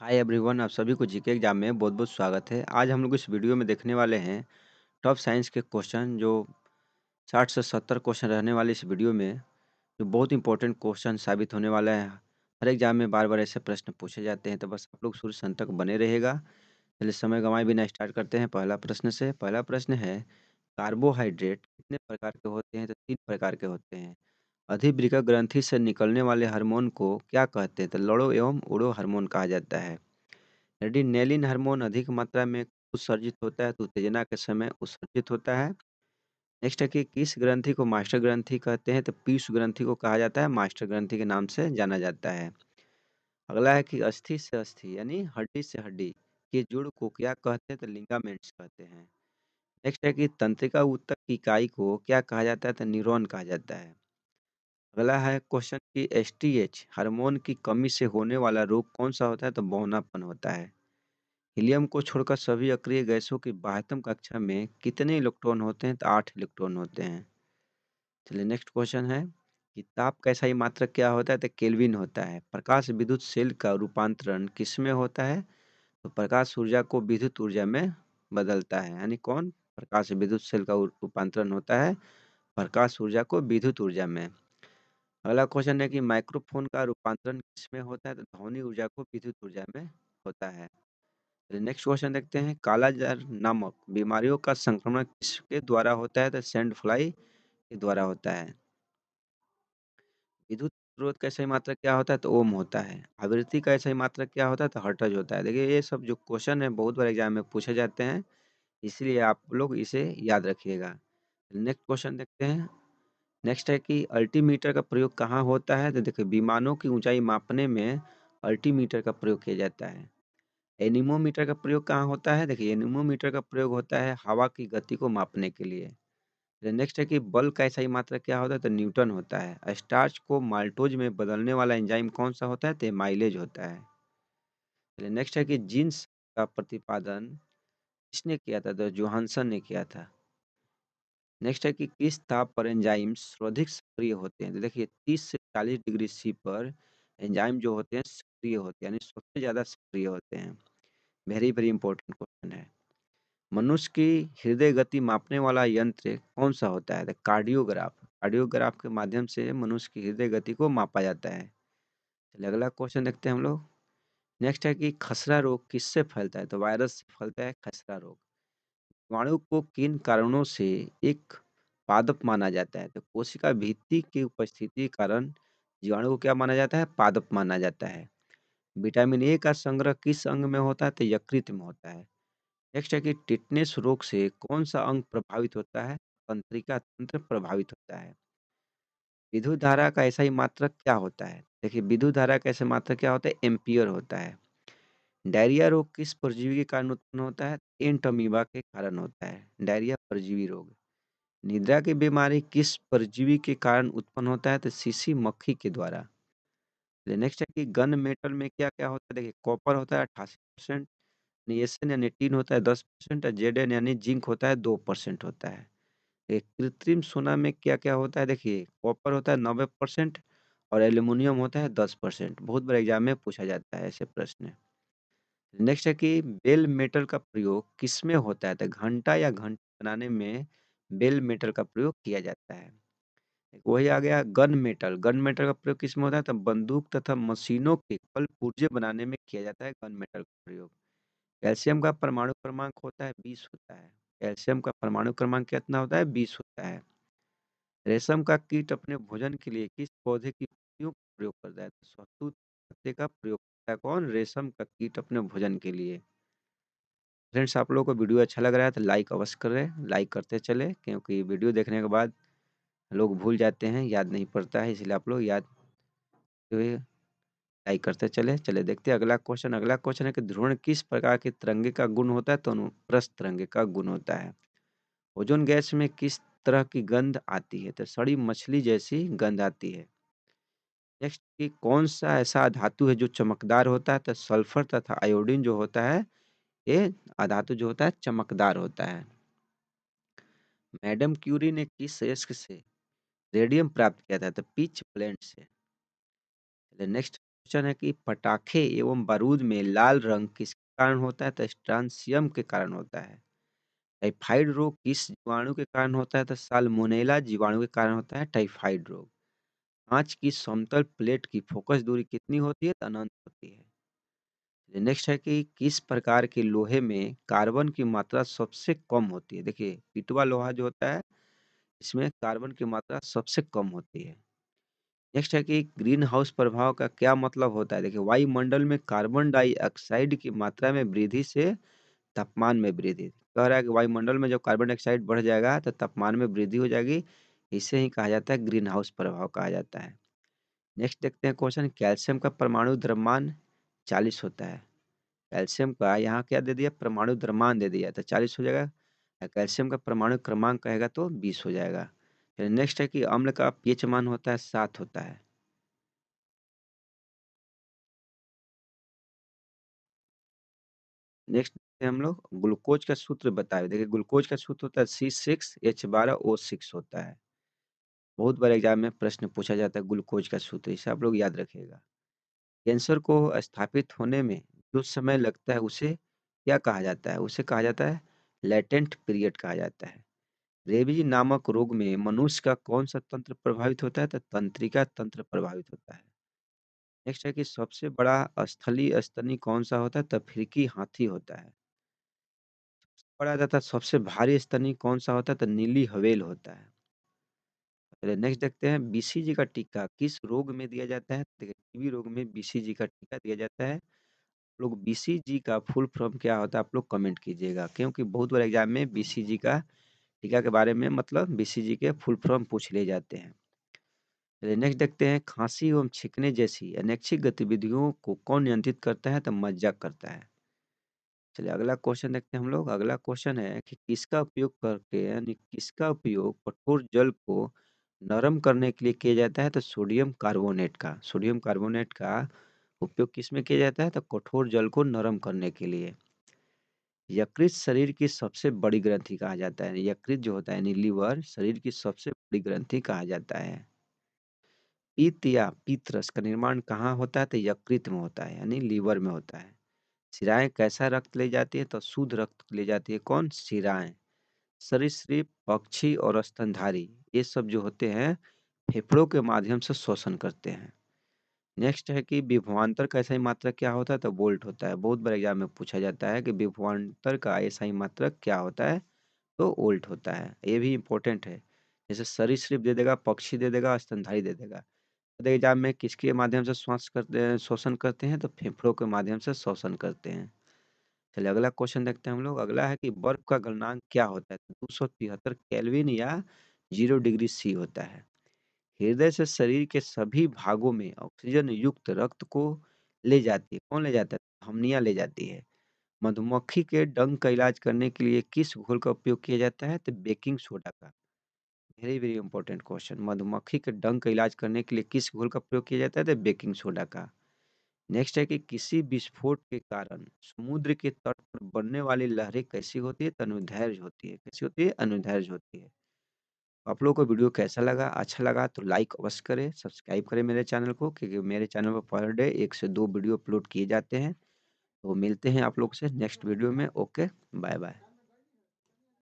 Hi everyone, आप सभी को जीके एग्जाम में बहुत बहुत स्वागत है। आज हम लोग इस वीडियो में देखने वाले हैं टॉप साइंस के क्वेश्चन जो 60 से 70 क्वेश्चन रहने वाले इस वीडियो में, जो बहुत इंपॉर्टेंट क्वेश्चन साबित होने वाला है। हर एग्जाम में बार बार ऐसे प्रश्न पूछे जाते हैं, तो बस आप लोग शुरू से अंत तक बने रहेगा। चलिए समय गंवाए बिना स्टार्ट करते हैं पहला प्रश्न से। पहला प्रश्न है, कार्बोहाइड्रेट कितने प्रकार के होते हैं? तो 3 प्रकार के होते हैं। अधिवृक्क ग्रंथि से निकलने वाले हार्मोन को क्या कहते हैं? तो लड़ो एवं उड़ो हार्मोन कहा जाता है। यदि नेलिन हार्मोन अधिक मात्रा में उत्सर्जित होता है तो उत्तेजना के समय उत्सर्जित होता है। नेक्स्ट है कि किस ग्रंथि को मास्टर ग्रंथि कहते हैं? तो पीयूष ग्रंथि को कहा जाता है, मास्टर ग्रंथि के नाम से जाना जाता है। अगला है कि अस्थि से अस्थि यानी हड्डी से हड्डी के जुड़ को क्या कहते हैं? तो लिगामेंट्स कहते हैं। नेक्स्ट है कि तंत्रिका ऊतक की इकाई को क्या कहा जाता है? तो न्यूरॉन कहा जाता है। अगला है क्वेश्चन कि एसटीएच हार्मोन की कमी से होने वाला रोग कौन सा होता है? तो बौनापन होता है। हीलियम को छोड़कर सभी अक्रिय गैसों की बाह्यतम कक्षा में कितने इलेक्ट्रॉन होते हैं? तो 8 इलेक्ट्रॉन होते हैं। चलिए नेक्स्ट क्वेश्चन है कि ताप का SI मात्रक क्या होता है? तो केल्विन होता है। प्रकाश विद्युत सेल का रूपांतरण किसमें होता है? तो प्रकाश ऊर्जा को विद्युत ऊर्जा में बदलता है। यानी कौन? प्रकाश विद्युत सेल का रूपांतरण होता है प्रकाश ऊर्जा को विद्युत ऊर्जा में। अगला क्वेश्चन है कि माइक्रोफोन का रूपांतरण किसमें होता है? तो ध्वनि ऊर्जा को विद्युत ऊर्जा में होता है। चलिए नेक्स्ट क्वेश्चन देखते हैं, कालाजार नामक बीमारियों का संक्रमण किसके द्वारा होता है? तो सैंड फ्लाई के द्वारा होता है। विद्युत स्रोत का सही मात्रक क्या होता है? तो ओम होता है। आवृत्ति का सही मात्रक क्या होता है? तो हर्ट्ज होता है। देखिए ये सब जो क्वेश्चन है बहुत बार एग्जाम में पूछे जाते हैं, इसलिए आप लोग इसे याद रखिएगा। नेक्स्ट क्वेश्चन देखते हैं। नेक्स्ट है कि अल्टीमीटर का प्रयोग कहाँ होता है? तो देखिए विमानों की ऊंचाई मापने में अल्टीमीटर का प्रयोग किया जाता है। एनीमोमीटर का प्रयोग कहाँ होता है? देखिए एनीमोमीटर का प्रयोग होता है हवा की गति को मापने के लिए। नेक्स्ट है कि बल का SI मात्रक क्या होता है? तो न्यूटन होता है। स्टार्च को माल्टोज में बदलने वाला एंजाइम कौन सा होता है? तो माइलेज होता है। नेक्स्ट है कि जीन्स का प्रतिपादन किसने किया था? तो जोहानसन ने किया था। नेक्स्ट है कि किस ताप पर एंजाइम सर्वाधिक सक्रिय होते हैं? तो देखिए 30 से 40 डिग्री सी पर एंजाइम जो होते हैं सक्रिय होते हैं, यानी सबसे ज्यादा सक्रिय होते हैं। वेरी वेरी इंपॉर्टेंट क्वेश्चन है। मनुष्य की हृदय गति मापने वाला यंत्र कौन सा होता है? तो कार्डियोग्राफ। कार्डियोग्राफ के माध्यम से मनुष्य की हृदय गति को मापा जाता है। चलिए अगला क्वेश्चन देखते हैं हम लोग। नेक्स्ट है कि खसरा रोग किससे फैलता है? तो वायरस से फैलता है खसरा रोग। जीवाणु को किन कारणों से एक पादप माना जाता है? तो कोशिका भित्ति की उपस्थिति के कारण जीवाणु को क्या माना जाता है? पादप माना जाता है। विटामिन ए का संग्रह किस अंग में होता है? तो यकृत में होता है। नेक्स्ट है कि टिटनेस रोग से कौन-सा अंग प्रभावित होता है? तंत्रिका तंत्र प्रभावित होता है। विद्युत धारा का SI मात्रक क्या होता है? देखिए विद्युत धारा का SI मात्रक क्या होता है? एम्पीयर होता है। डायरिया रोग किस परजीवी के कारण उत्पन्न होता है? एंट अमीबा के कारण होता है। डायरिया परजीवी रोग। निद्रा की बीमारी किस परजीवी के कारण उत्पन्न होता है? तो सीसी मक्खी के द्वारा। नेक्स्ट है कि गन मेटल में क्या-क्या होता है? देखिए कॉपर होता है 88%, निएसन या निटिन होता है 10% और जेडन यानी जिंक होता है 2% होता है। कृत्रिम सोना में क्या-क्या होता है? देखिए कॉपर होता है 90% और एल्यूमीनियम होता है 10%। बहुत बार एग्जाम में पूछा जाता है ऐसे प्रश्न। नेक्स्ट है कि बेल मेटल का प्रयोग किसमें होता है? तो घंटा या घंटी बनाने में बेल मेटल का प्रयोग किया जाता है। वही आ गया गन मेटल। गन मेटल का प्रयोग किसमें होता है? तो बंदूक तथा मशीनों के कल पुर्जे बनाने में किया जाता है गन मेटल का प्रयोग। कैल्शियम का परमाणु क्रमांक होता है 20 होता है। कैल्शियम का परमाणु क्रमांक कितना होता है? 20 होता है। रेशम का कीट अपने भोजन के लिए किस पौधे की पत्तियों का प्रयोग करता है? तो शहतूत पत्ते का प्रयोग करता है कौन? रेशम का कीट अपने भोजन के लिए। फ्रेंड्स आप लोगों को वीडियो अच्छा लग रहा है तो लाइक अवश्य करें, लाइक करते चले, क्योंकि वीडियो देखने के बाद लोग भूल जाते हैं, याद नहीं पड़ता है, इसलिए आप लोग याद हुए लाइक करते चले। चले देखते हैं अगला क्वेश्चन। अगला क्वेश्चन है कि ध्रुवण किस प्रकार के तिरंगे का गुण होता है? तो अनुप्रस्थ तिरंगे का गुण होता है। ओजोन गैस में किस तरह की गंध आती है? तो सड़ी मछली जैसी गंध आती है। नेक्स्ट कि कौन सा ऐसा धातु है जो चमकदार होता है? तो सल्फर तथा आयोडीन जो होता है, ये अधातु जो होता है चमकदार होता है। मैडम क्यूरी ने किस यस्क से रेडियम प्राप्त किया था? तो पीच प्लेंट से। नेक्स्ट क्वेश्चन है कि पटाखे एवं बारूद में लाल रंग किसके कारण होता है? तो स्ट्रॉन्शियम के कारण होता है। टाइफाइड रोग किस जीवाणु के कारण होता है? तो साल्मोनेला जीवाणु के कारण होता है टाइफाइड रोग। कांच की समतल प्लेट की फोकस दूरी कितनी होती है? तो अनंत होती है। नेक्स्ट है कि किस प्रकार के लोहे में कार्बन की मात्रा सबसे कम होती है? देखिए, पिटवा लोहा जो होता है, इसमें कार्बन की मात्रा सबसे कम होती है। नेक्स्ट है कि ग्रीन हाउस प्रभाव का क्या मतलब होता है? देखिए, वायुमंडल में कार्बन डाइऑक्साइड की मात्रा में वृद्धि से तापमान में वृद्धि। कह रहा है कि वायुमंडल में जब कार्बन डाइऑक्साइड बढ़ जाएगा तो तापमान में वृद्धि हो जाएगी। इसे ही कहा जाता है ग्रीन हाउस प्रभाव कहा जाता है। नेक्स्ट देखते हैं क्वेश्चन, कैल्शियम का परमाणु द्रव्यमान 40 होता है। कैल्शियम का यहाँ क्या दे दिया? परमाणु द्रव्यमान दे दिया तो 40 हो जाएगा। कैल्शियम का परमाणु क्रमांक कहेगा तो 20 हो जाएगा। फिर नेक्स्ट है कि अम्ल का पीएच मान होता है 7 होता है। नेक्स्ट देखते हैं हम लोग ग्लूकोज का सूत्र बताए। देखिए, ग्लूकोज का सूत्र होता है C6H12O6 होता है। बहुत बार एग्जाम में प्रश्न पूछा जाता है ग्लूकोज का सूत्र, इसे आप लोग याद रखिएगा। कैंसर को स्थापित होने में जो समय लगता है उसे क्या कहा जाता है? उसे कहा जाता है लेटेंट पीरियड कहा जाता है। रेबीज नामक रोग में मनुष्य का कौन सा तंत्र प्रभावित होता है? तो तंत्रिका तंत्र प्रभावित होता है। नेक्स्ट है कि सबसे बड़ा स्थलीय स्तनी कौन सा होता है? तो अफ्रीकी हाथी होता है। बड़ा तथा सबसे भारी स्तनी कौन सा होता है? तो नीली हवेल होता है। चलिए नेक्स्ट देखते हैं, बीसीजी का टीका किस रोग में दिया जाता है? देखिए, टीबी रोग में बीसीजी का टीका दिया जाता है। लोग बीसीजी का फुल फॉर्म क्या होता है? आप लोग कमेंट कीजिएगा, क्योंकि बहुत बार एग्जाम में बीसीजी का टीका के बारे में मतलब बीसीजी के फुल फॉर्म पूछ लिए जाते हैं। चलिए नेक्स्ट देखते हैं, खांसी एवं छींकने जैसी अनैच्छिक गतिविधियों को कौन नियंत्रित करता है? तो मज्जा करता है। चलिए अगला क्वेश्चन देखते हैं हम लोग। अगला क्वेश्चन है कि किसका उपयोग करके यानी किसका उपयोग कठोर जल को नरम करने के लिए किया जाता है? तो सोडियम कार्बोनेट का। सोडियम कार्बोनेट का उपयोग किसमें किया जाता है? तो कठोर जल को नरम करने के लिए। यकृत शरीर की सबसे बड़ी ग्रंथि कहा जाता है। यकृत जो होता है यानी लीवर शरीर की सबसे बड़ी ग्रंथि कहा जाता है। पित्त या पित्तरस का निर्माण कहाँ होता है? तो यकृत में होता है यानी लीवर में होता है। शिराएँ कैसा रक्त ले जाती है? तो शुद्ध रक्त ले जाती है। कौन? शिराएँ। सरीसृप, पक्षी और स्तनधारी ये सब जो होते हैं फेफड़ों के माध्यम से श्वसन करते हैं। नेक्स्ट है कि विभवांतर का एसआई मात्रक क्या होता है? तो वोल्ट होता है। बहुत बार एग्जाम में पूछा जाता है कि विभवांतर का एसआई मात्रक क्या होता है? तो वोल्ट होता है। ये भी इम्पोर्टेंट है। जैसे सरीसृप दे देगा, पक्षी दे देगा, स्तनधारी दे देगा। तो एग्जाम में किसके माध्यम से श्वास करते हैं श्वसन करते हैं? तो फेफड़ों के माध्यम से श्वसन करते हैं। चलिए अगला क्वेश्चन देखते हैं हम लोग। अगला है कि बर्फ का गलनांक क्या होता है? 273 केल्विन या 0 डिग्री सी होता है। हृदय से शरीर के सभी भागों में ऑक्सीजन युक्त रक्त को ले जाती है। कौन ले जाता है? धमनियाँ ले जाती है। मधुमक्खी के डंक का इलाज करने के लिए किस घोल का उपयोग किया जाता है? तो बेकिंग सोडा का। Very very important question. मधुमक्खी के डंक का इलाज करने के लिए किस घोल का प्रयोग किया जाता है? तो बेकिंग सोडा का। नेक्स्ट है कि किसी विस्फोट के कारण समुद्र के तट पर बनने वाली लहरें कैसी होती है? तो अनुदैर्घ्य होती है। कैसी होती है? अनुदैर्घ्य होती है। आप लोगों को वीडियो कैसा लगा? अच्छा लगा तो लाइक अवश्य करें, सब्सक्राइब करें मेरे चैनल को, क्योंकि मेरे चैनल पर पर डे 1 से 2 वीडियो अपलोड किए जाते हैं। तो मिलते हैं आप लोग से नेक्स्ट वीडियो में। Okay, bye bye.